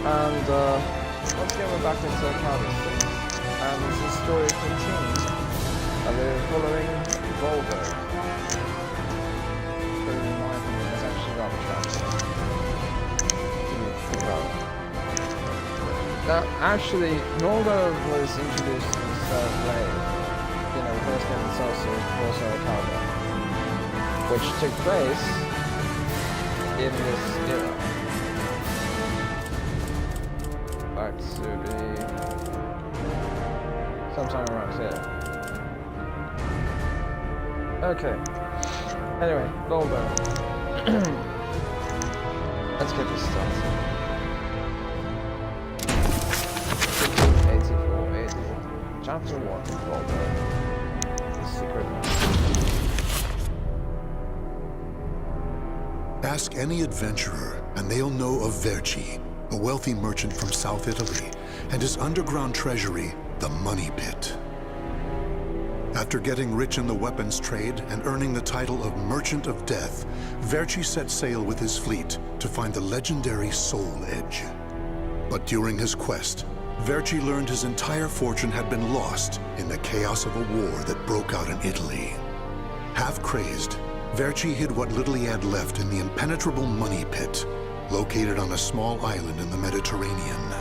And once again we're back into Calibur, and the story continues. And we're following Voldo. Who, in my opinion, is actually rather tragic. Now, actually, Voldo was introduced in the third wave, you know, the first game in Soul Series before Soul Calibur, which took place in this era. Back to be sometime around here. Okay. Anyway, Voldo. Let's get this started. 84. Chapter 1, Voldo. The Secret Map. Ask any adventurer, and they'll know of Verci, a wealthy merchant from South Italy, and his underground treasury, the Money Pit. After getting rich in the weapons trade and earning the title of Merchant of Death, Verci set sail with his fleet to find the legendary Soul Edge. But during his quest, Verci learned his entire fortune had been lost in the chaos of a war that broke out in Italy. Half crazed, Verci hid what little he had left in the impenetrable Money Pit, located on a small island in the Mediterranean.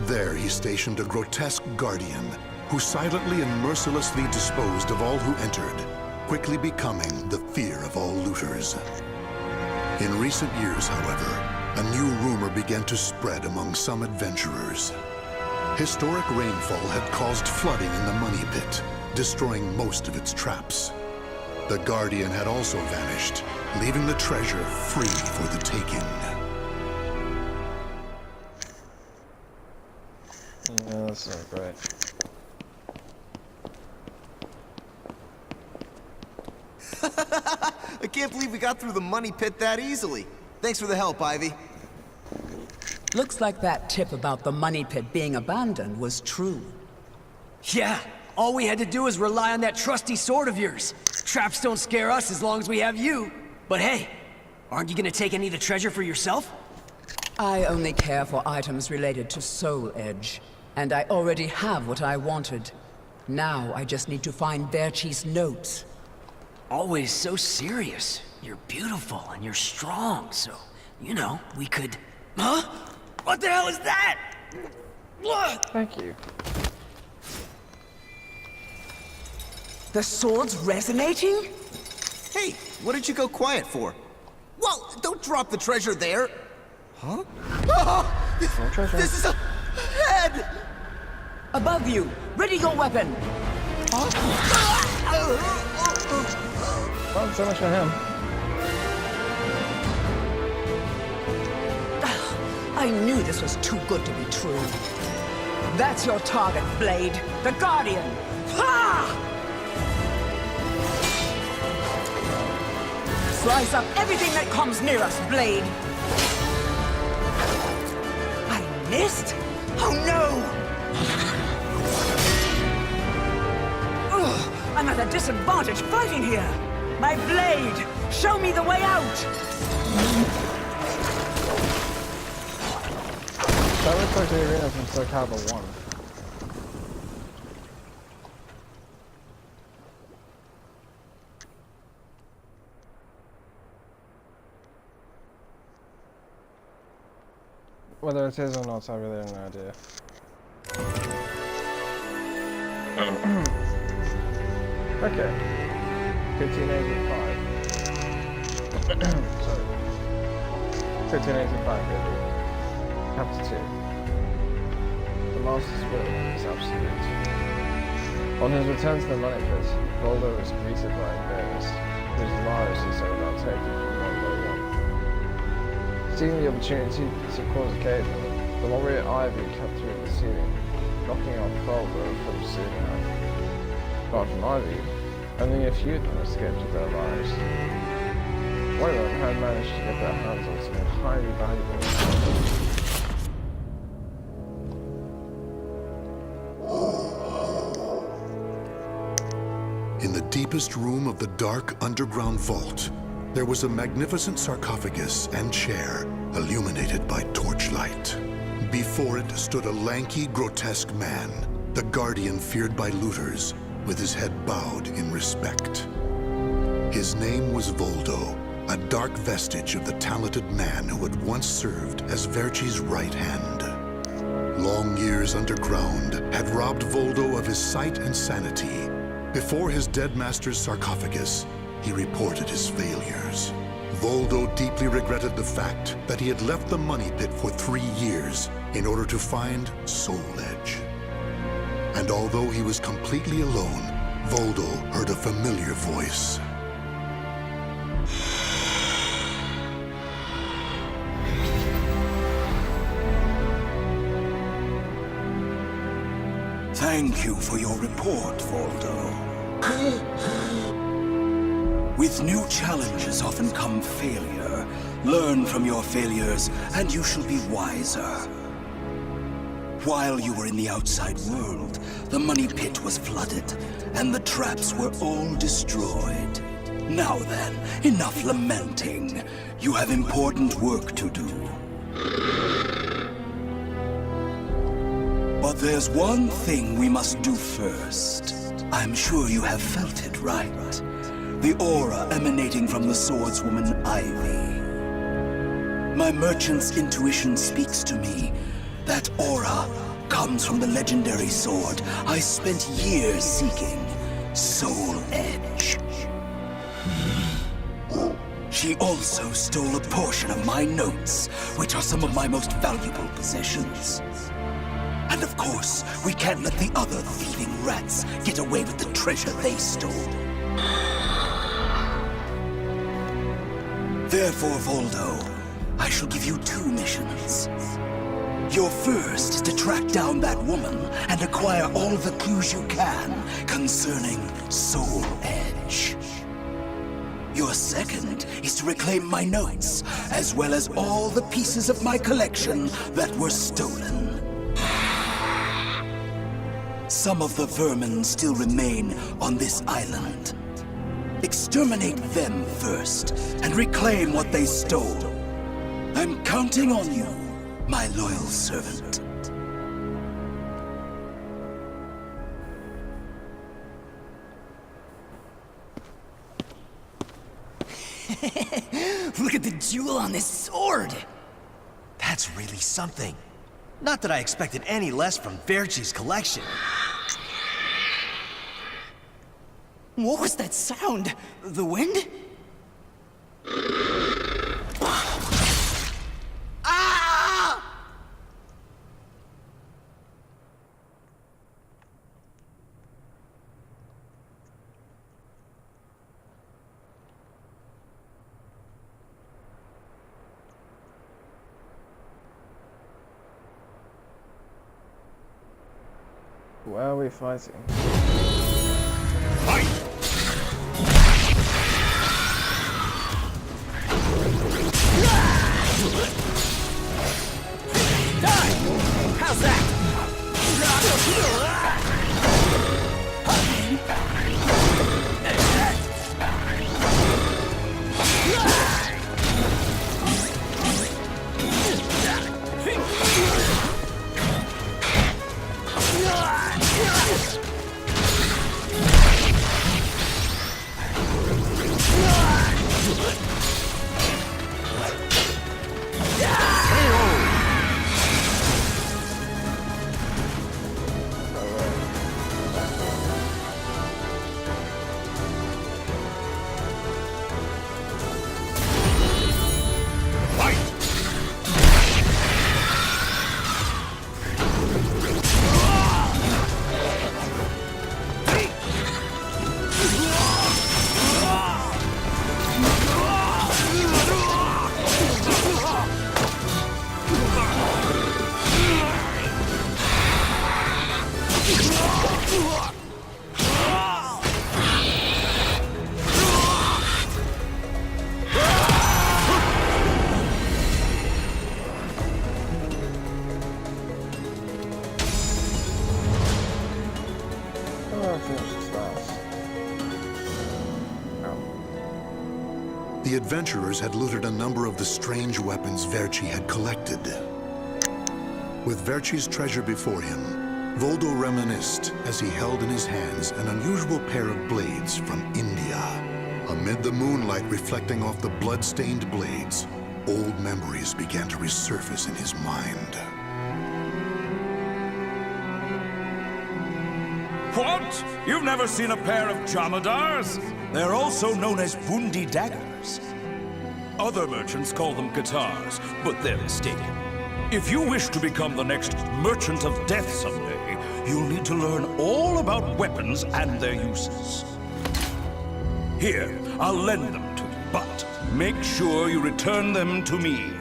There he stationed a grotesque guardian who silently and mercilessly disposed of all who entered, quickly becoming the fear of all looters. In recent years, however, a new rumor began to spread among some adventurers. Historic rainfall had caused flooding in the Money Pit, destroying most of its traps. The Guardian had also vanished, leaving the treasure free for the taking. Yeah, that's not great. I can't believe we got through the Money Pit that easily. Thanks for the help, Ivy. Looks like that tip about the Money Pit being abandoned was true. Yeah, all we had to do was rely on that trusty sword of yours. Traps don't scare us as long as we have you. But hey, aren't you gonna take any of the treasure for yourself? I only care for items related to Soul Edge, and I already have what I wanted. Now I just need to find Verci's notes. Always so serious. You're beautiful and you're strong, so, you know, we could... Huh? What the hell is that? What? Thank you. The sword's resonating? Hey, what did you go quiet for? Well, don't drop the treasure there. Huh? Oh, treasure. this is a head! Above you! Ready your weapon! Well, so much for him. I knew this was too good to be true. That's your target, Blade. The Guardian! Ha! Slice up everything that comes near us, Blade! I missed? Oh no! Ugh, I'm at a disadvantage fighting here! My blade! Show me the way out! That looks like the arena from Soul Calibur 1. Whether it is or not, I really have no idea. Okay. 1585. Sorry. 1585, baby. Chapter 2. The Master's will is absolute. On his return to the Money Pit, Voldo is greeted by invaders, whose lives he set about taking from one by one. Seeing the opportunity to cause a cave in, the warrior Ivy cut through the ceiling, knocking off Voldo from shooting out. Apart from Ivy, only a few of them escaped with their lives. One of them had managed to get their hands on something highly valuable. In the deepest room of the dark underground vault, there was a magnificent sarcophagus and chair illuminated by torchlight. Before it stood a lanky, grotesque man, the guardian feared by looters, with his head bowed in respect. His name was Voldo, a dark vestige of the talented man who had once served as Verci's right hand. Long years underground had robbed Voldo of his sight and sanity. Before his dead master's sarcophagus, he reported his failures. Voldo deeply regretted the fact that he had left the money pit for 3 years in order to find Soul Edge. And although he was completely alone, Voldo heard a familiar voice. Thank you for your report, Voldo. With new challenges often come failure. Learn from your failures, and you shall be wiser. While you were in the outside world, the money pit was flooded, and the traps were all destroyed. Now then, enough lamenting. You have important work to do. But there's one thing we must do first. I'm sure you have felt it, right? The aura emanating from the swordswoman Ivy. My merchant's intuition speaks to me. That aura comes from the legendary sword I spent years seeking, Soul Edge. She also stole a portion of my notes, which are some of my most valuable possessions. And of course, we can't let the other thieving rats get away with the treasure they stole. Therefore, Voldo, I shall give you 2 missions. Your first is to track down that woman and acquire all the clues you can concerning Soul Edge. Your second is to reclaim my notes, as well as all the pieces of my collection that were stolen. Some of the vermin still remain on this island. Exterminate them first, and reclaim what they stole. I'm counting on you, my loyal servant. Look at the jewel on this sword! That's really something. Not that I expected any less from Verci's collection. What was that sound? The wind? Ah! Where are we fighting? How's that? the adventurers had looted a number of the strange weapons Verci had collected. With Verci's treasure before him, Voldo reminisced as he held in his hands an unusual pair of blades from India. Amid the moonlight reflecting off the blood-stained blades, old memories began to resurface in his mind. What? You've never seen a pair of Jamadars? They're also known as Bundi daggers. Other merchants call them guitars, but they're mistaken. If you wish to become the next Merchant of Death someday, you'll need to learn all about weapons and their uses. Here, I'll lend them to you, but make sure you return them to me.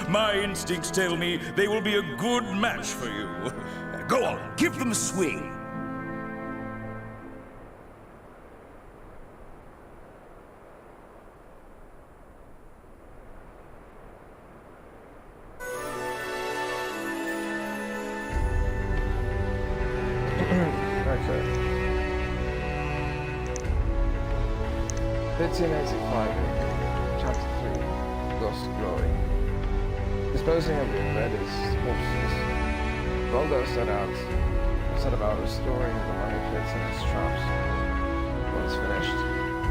My instincts tell me they will be a good match for you. Go on, give them a swing. Okay. 1385, Chapter 3, Lost Glory. Disposing of the embedded corpses, Voldo set about restoring the money pits and its traps. Once finished,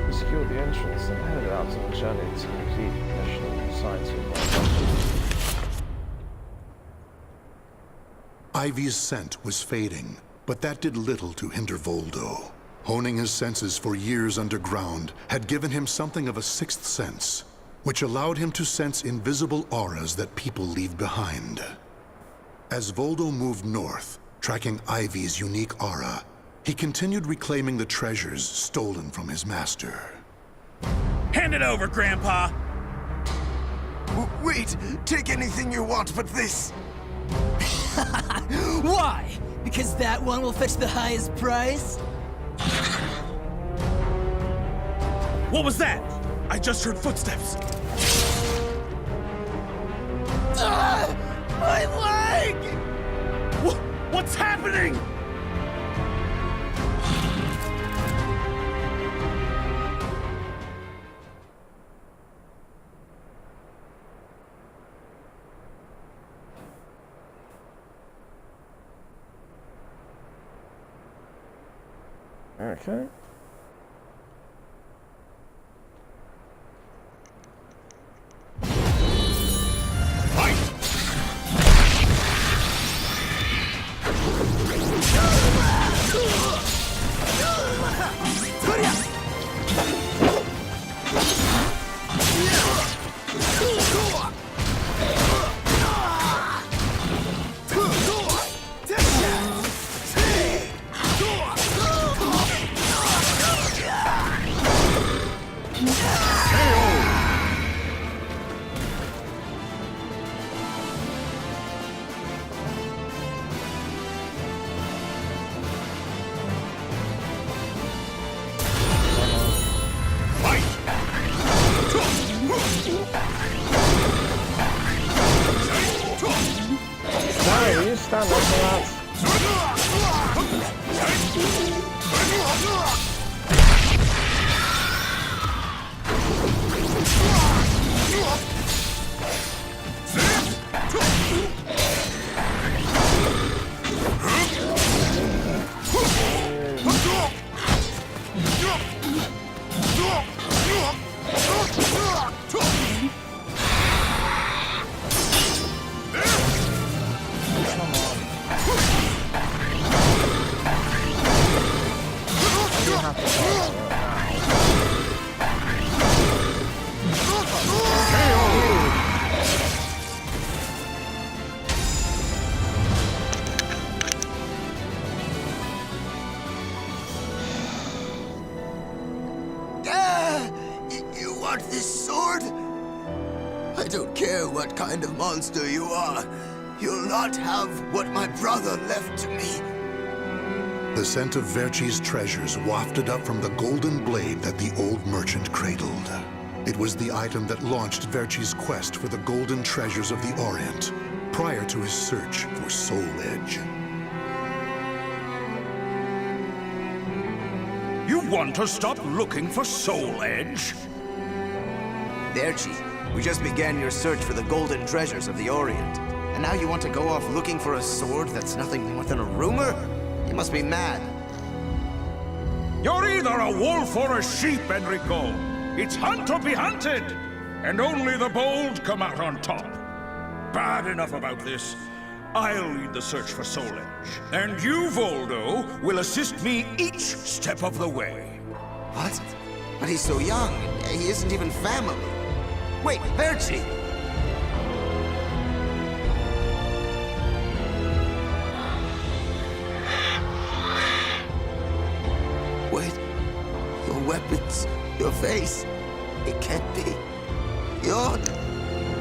he secured the entrance and headed out on a journey to complete the mission assigned to him by Voldo. Ivy's scent was fading, but that did little to hinder Voldo. Honing his senses for years underground had given him something of a sixth sense, which allowed him to sense invisible auras that people leave behind. As Voldo moved north, tracking Ivy's unique aura, he continued reclaiming the treasures stolen from his master. Hand it over, Grandpa! Wait, take anything you want but this. Why? Because that one will fetch the highest price? What was that? I just heard footsteps. My leg! What's happening? Okay. Stand up for that. You want this sword? I don't care what kind of monster you are. You'll not have what my brother left to me. The scent of Verci's treasures wafted up from the golden blade that the old merchant cradled. It was the item that launched Verci's quest for the golden treasures of the Orient, prior to his search for Soul Edge. You want to stop looking for Soul Edge? Verci, we just began your search for the golden treasures of the Orient. And now you want to go off looking for a sword that's nothing more than a rumor? You must be mad. You're either a wolf or a sheep, Enrico. It's hunt or be hunted. And only the bold come out on top. Bad enough about this. I'll lead the search for Soul Edge. And you, Voldo, will assist me each step of the way. What? But he's so young. He isn't even family. Wait, Verci! Wait. Your weapons, your face. It can't be. You're...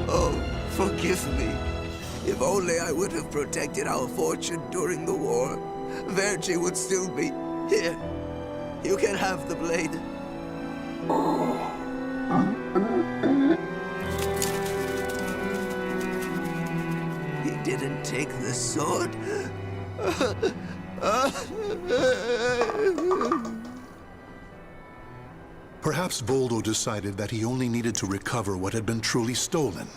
Oh, forgive me. If only I would have protected our fortune during the war, Verci would still be here. You can have the blade. He didn't take the sword. Perhaps Voldo decided that he only needed to recover what had been truly stolen.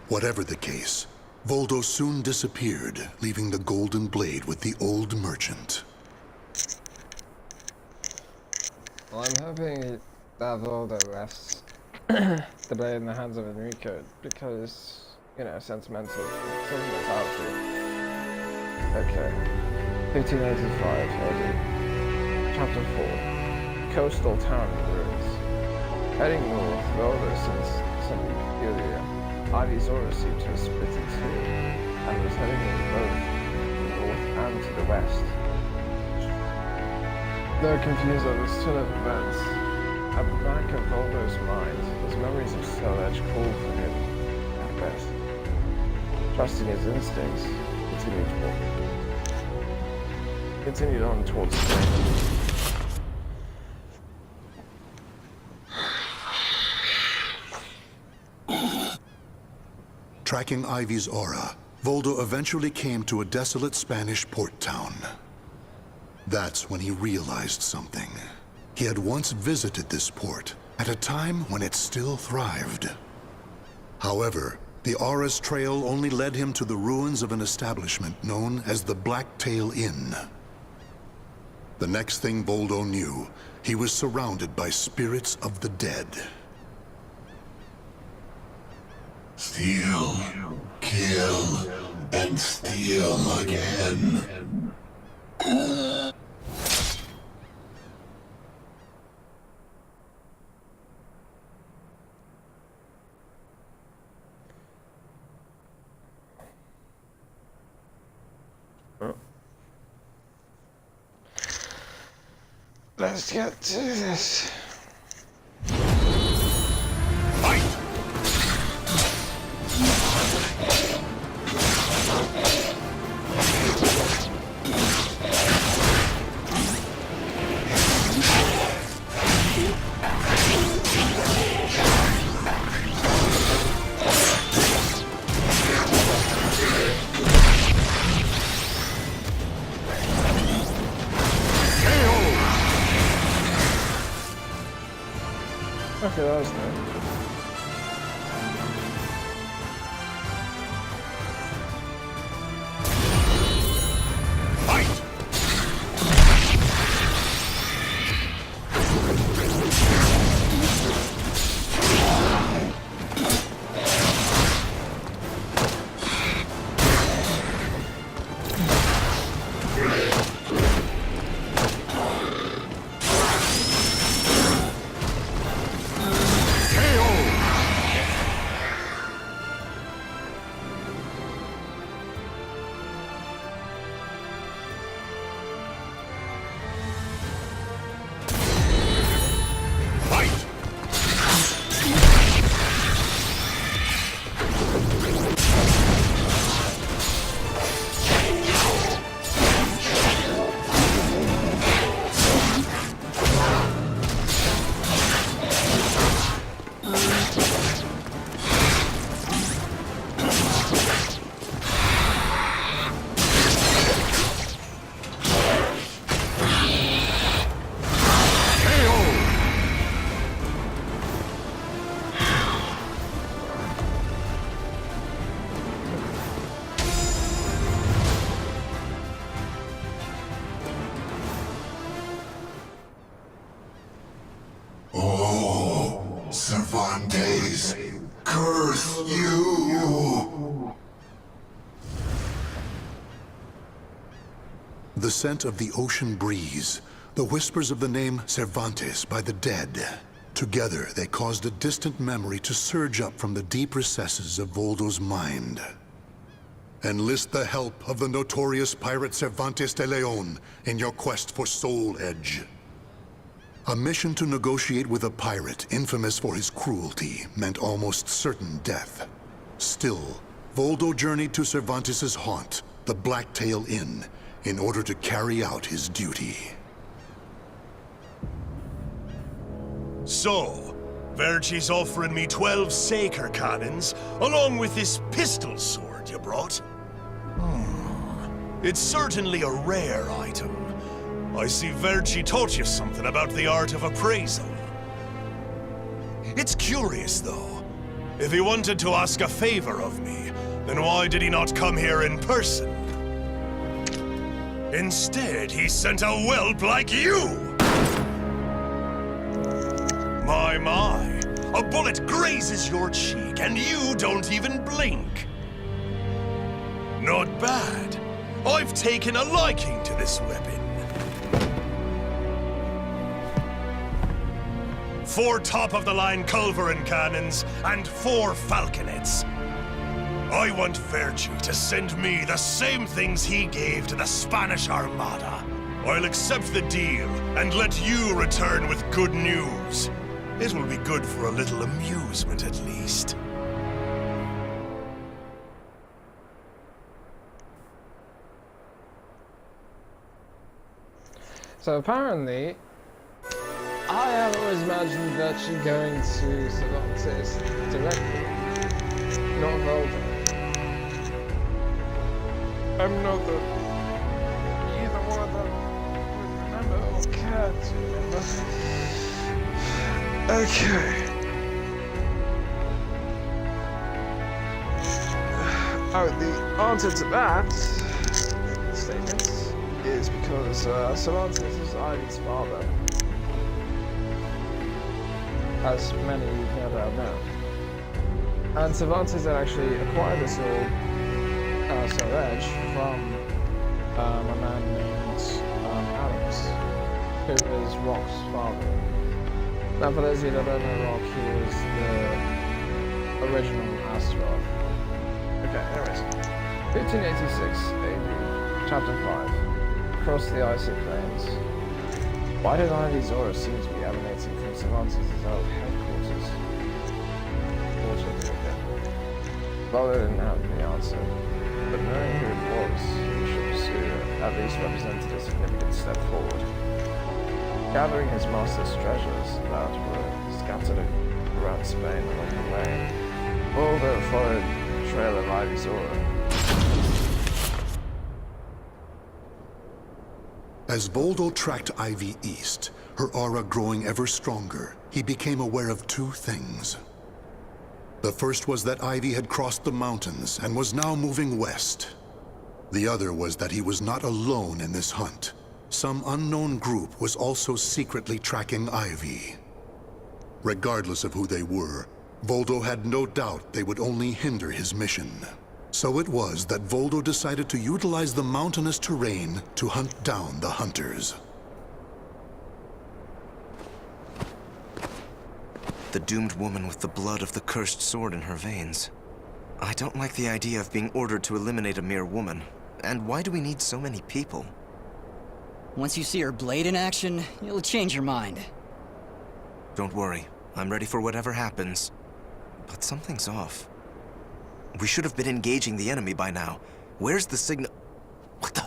Whatever the case, Voldo soon disappeared, leaving the golden blade with the old merchant. Well, I'm hoping that Voldo left the blade in the hands of Enrico because, you know, sentimentality. Okay. 1585, heading. Chapter 4. Coastal town ruins. Heading north, Voldo since Julia. Ivy's aura seemed to have split in two, and was heading in both the north and to the west. Though confused at this turn of events, at the back of Voldo's mind, his memories of Soul Edge called for him at best. Trusting his instincts, continued on towards spring. Tracking Ivy's aura, Voldo eventually came to a desolate Spanish port town. That's when he realized something. He had once visited this port, at a time when it still thrived. However, the aura's trail only led him to the ruins of an establishment known as the Blacktail Inn. The next thing Voldo knew, he was surrounded by spirits of the dead. Steal, kill, and steal again. Let's get to this. Okay, that was good. KO! Oh, Cervantes, curse you! The scent of the ocean breeze, the whispers of the name Cervantes by the dead. Together, they caused a distant memory to surge up from the deep recesses of Voldo's mind. Enlist the help of the notorious pirate Cervantes de Leon in your quest for Soul Edge. A mission to negotiate with a pirate infamous for his cruelty meant almost certain death. Still, Voldo journeyed to Cervantes' haunt, the Blacktail Inn, in order to carry out his duty. So, Verci's offering me 12 Saker cannons, along with this pistol sword you brought. It's certainly a rare item. I see Verci taught you something about the art of appraisal. It's curious, though. If he wanted to ask a favor of me, then why did he not come here in person? Instead, he sent a whelp like you! My. A bullet grazes your cheek, and you don't even blink. Not bad. I've taken a liking to this weapon. 4 top-of-the-line culverin cannons, and 4 falconets. I want Verci to send me the same things he gave to the Spanish Armada. I'll accept the deal, and let you return with good news. It will be good for a little amusement, at least. So apparently, I have always imagined Verci going to Cervantes directly, not Voldo. I'm not either one of them would remember or care to remember. Okay. Oh, the answer to that statement is because Cervantes is Ivy's father, as many no doubt know. And Cervantes had actually acquired the sword, Soul Edge, from a man named Adams, who is Rock's father. Now, for those of you that don't know Rock, he was the original Astaroth. Okay, anyways. 1586 AD, Chapter 5. Across the icy plains. Why did Ivy's aura seem to be emanating from Cervantes' old headquarters? Voldo didn't have the answer, but knowing who it was he should pursue at least represented a significant step forward. Gathering his master's treasures that were scattered around Spain along the way, Voldo followed the trail of Ivy's aura. As Voldo tracked Ivy east, her aura growing ever stronger, he became aware of 2 things. The first was that Ivy had crossed the mountains and was now moving west. The other was that he was not alone in this hunt. Some unknown group was also secretly tracking Ivy. Regardless of who they were, Voldo had no doubt they would only hinder his mission. So it was that Voldo decided to utilize the mountainous terrain to hunt down the hunters. The doomed woman with the blood of the cursed sword in her veins. I don't like the idea of being ordered to eliminate a mere woman. And why do we need so many people? Once you see her blade in action, you'll change your mind. Don't worry. I'm ready for whatever happens. But something's off. We should have been engaging the enemy by now. Where's the signal? What the?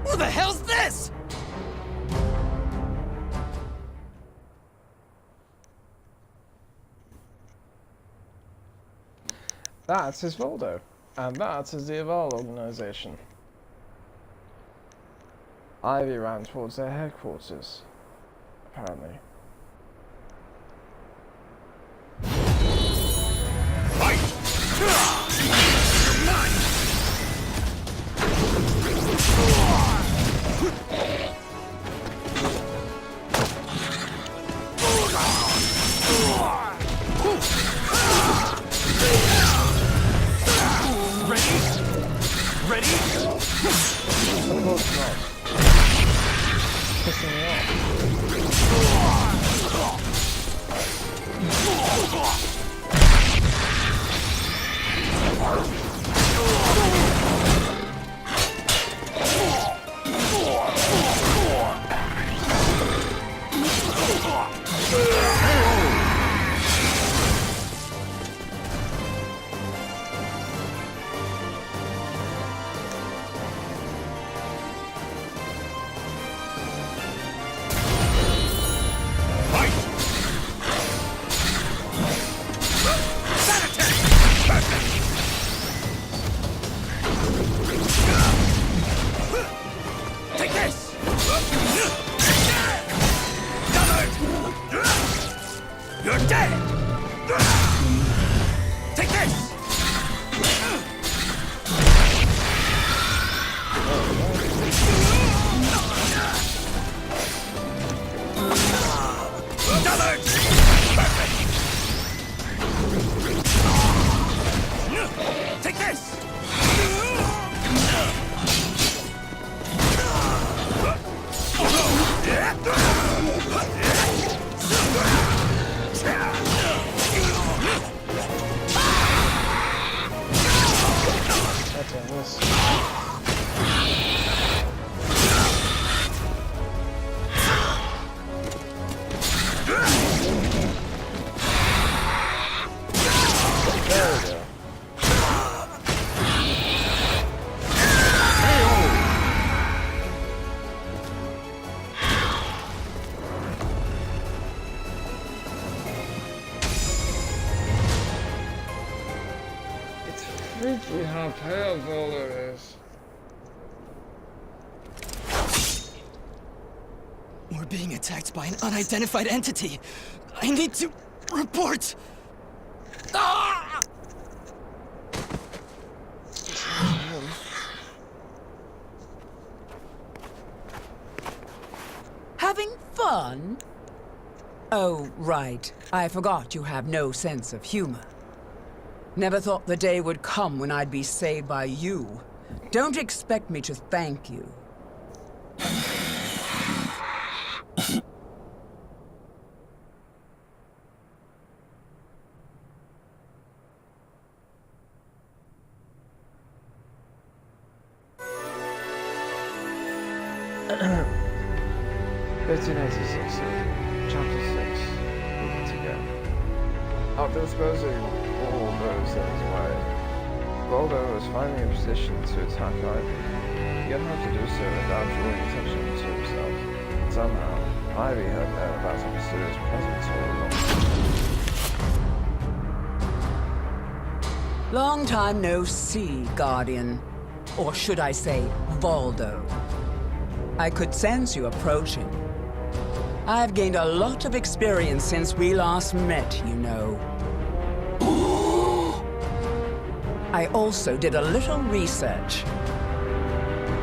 Who the hell's this? That is Voldo, and that is the Eval organization. Ivy ran towards their headquarters, apparently. pissing me off. Take this! You're dead! Take this! Take this! Freaky how pale Voldo is. We're being attacked by an unidentified entity. I need to report. Ah! Having fun? Oh, right. I forgot you have no sense of humor. Never thought the day would come when I'd be saved by you. Don't expect me to thank you. Chapter 6. Moving to go. After disposing all those in his way, Voldo was finally in position to attack Ivy. He had how to do so without drawing attention to himself. Somehow, Ivy had known about the mysterious presence all along. Long time no see, Guardian. Or should I say, Voldo. I could sense you approaching. I've gained a lot of experience since we last met, you know. I also did a little research.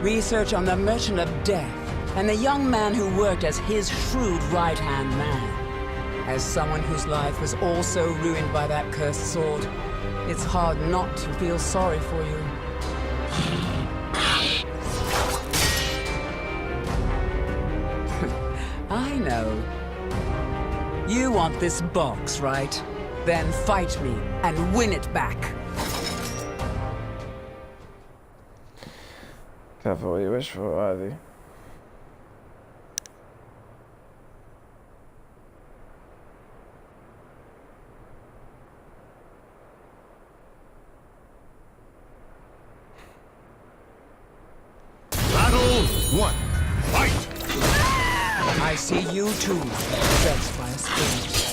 Research on the Merchant of Death and the young man who worked as his shrewd right-hand man. As someone whose life was also ruined by that cursed sword, it's hard not to feel sorry for you. I know. You want this box, right? Then fight me and win it back. Careful what you wish for, Ivy. Battle 1. Fight! I see you too, possessed by a spirit.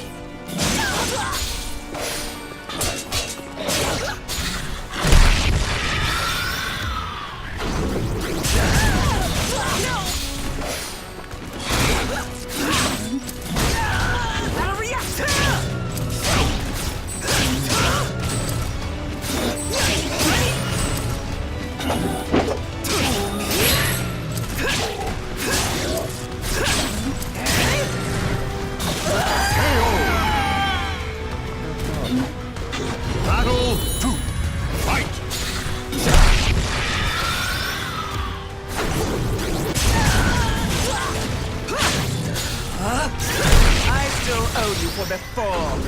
you for the fall.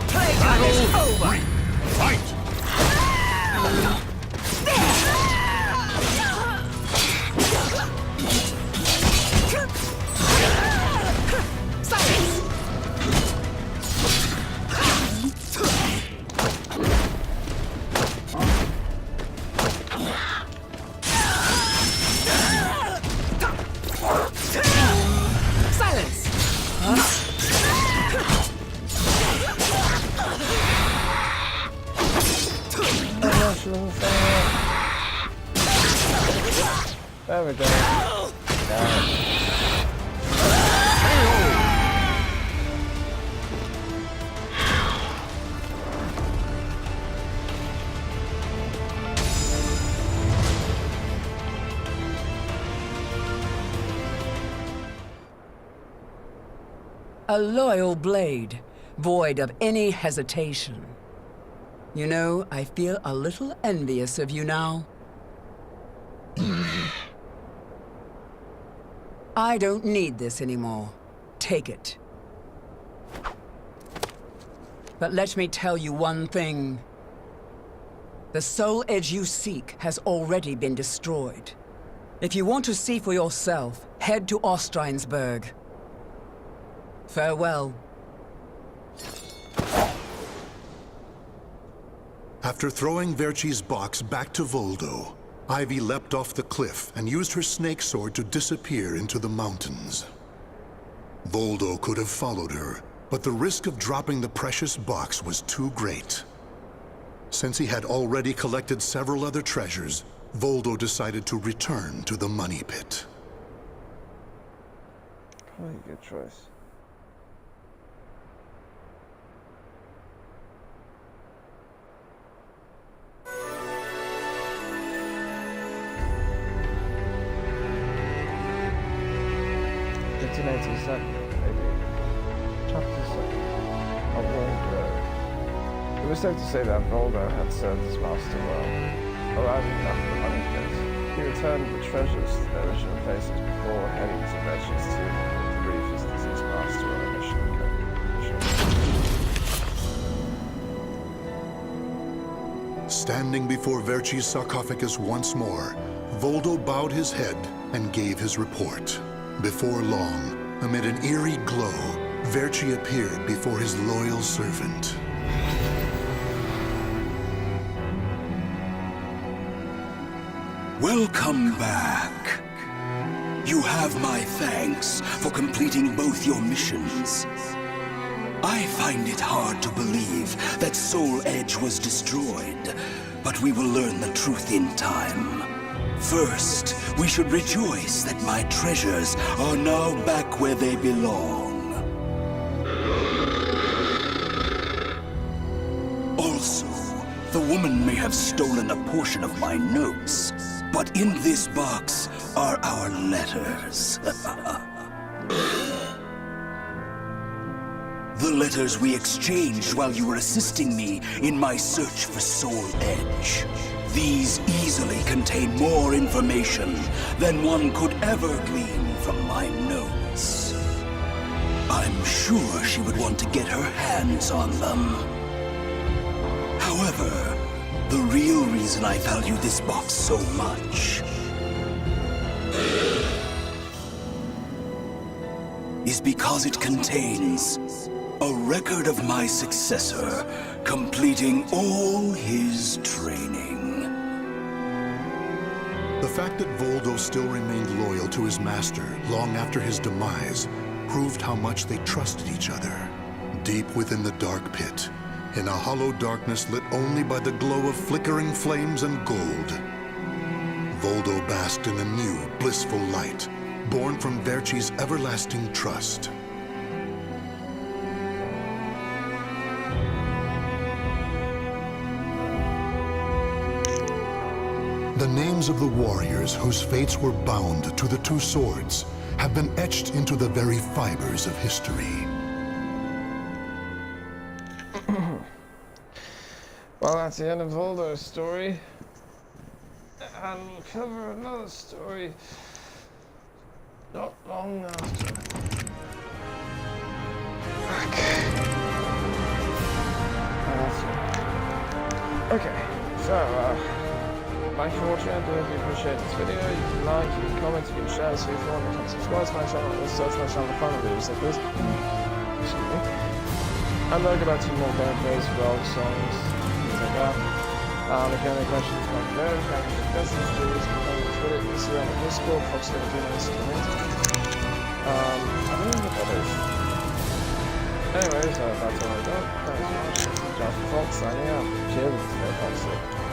Playtime is over! Fight! There we go. Yeah. A loyal blade, void of any hesitation. You know, I feel a little envious of you now. I don't need this anymore. Take it. But let me tell you one thing. The soul edge you seek has already been destroyed. If you want to see for yourself, head to Ostreinsburg. Farewell. After throwing Verci's box back to Voldo, Ivy leapt off the cliff and used her snake sword to disappear into the mountains. Voldo could have followed her, but the risk of dropping the precious box was too great. Since he had already collected several other treasures, Voldo decided to return to the money pit. Probably a good choice. Maybe. Chapter 2. A Voldo. It was safe to say that Voldo had served his master well. Arriving after the money pit, he returned the treasures to their original places before heading to Verci's tomb to brief his deceased master on a mission. Standing before Verci's sarcophagus once more, Voldo bowed his head and gave his report. Before long, amid an eerie glow, Verci appeared before his loyal servant. Welcome back. You have my thanks for completing both your missions. I find it hard to believe that Soul Edge was destroyed, but we will learn the truth in time. First, we should rejoice that my treasures are now back where they belong. Also, the woman may have stolen a portion of my notes, but in this box are our letters. The letters we exchanged while you were assisting me in my search for Soul Edge. These easily contain more information than one could ever glean from my notes. I'm sure she would want to get her hands on them. However, the real reason I value this box so much is because it contains a record of my successor completing all his training. The fact that Voldo still remained loyal to his master long after his demise proved how much they trusted each other. Deep within the dark pit, in a hollow darkness lit only by the glow of flickering flames and gold, Voldo basked in a new, blissful light, born from Verci's everlasting trust. The names of the warriors whose fates were bound to the two swords have been etched into the very fibers of history. Well, that's the end of Voldo's story. And we'll cover another story not long after. Okay, so, thanks for watching. I do hope you appreciate this video. You can like, you can comment, you can share, so if you want, you can subscribe to my channel, and search my channel to find the videos like this. Excuse me. And I'll get back to more gameplays, vlogs, songs, things like that. If you have any questions about the videos, you can discuss these videos, you can follow me on Twitter, Instagram, and Discord, Fox17 on Instagram. I don't know what that is. Anyways, that's all I got. Thanks so much. This is Josh Fox signing out. Cheers, Fox.